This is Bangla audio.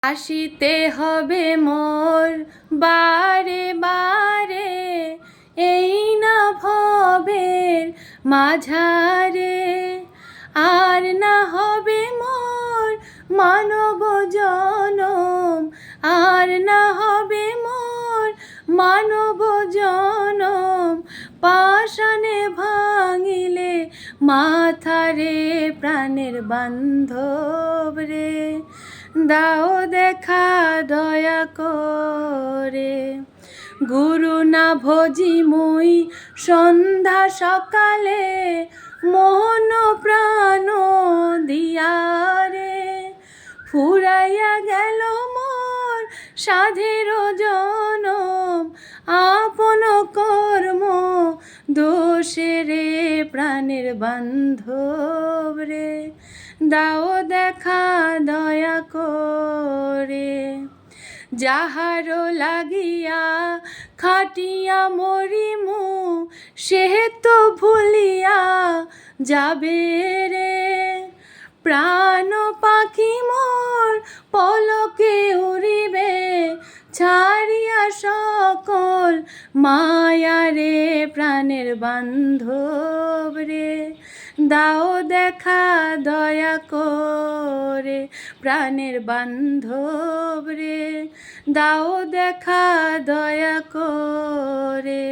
আসিতে হবে মোর বারে বারে, এই না ভবের মাঝারে। আর না হবে মোর মানব জনম, আর না হবে মোর মানব জনম। পাষাণে ভাঙিলে মাথারে প্রাণের বান্ধব রে, দাও দেখা দয়া করে। গুরু না ভজি মুই সন্ধ্যা সকালে, মন প্রাণ দিয়ারে। ফুরাইয়া গেল মোর সাধের জনম, আপন কর্ম দোষে রে প্রাণের বান্ধব রে, দাও দেখা দয়া করে। যাহার লাগিয়া খাটিয়া মরিমু, সে তো ভুলিয়া যাবে রে। প্রাণ পাখি মোর পলকে উড়িবে, ছাড়িয়া সকল মায়া রে প্রাণের বান্ধব রে, দাও দেখা দয়া করে। প্রাণের বান্ধব রে, দাও দেখা দয়া করে।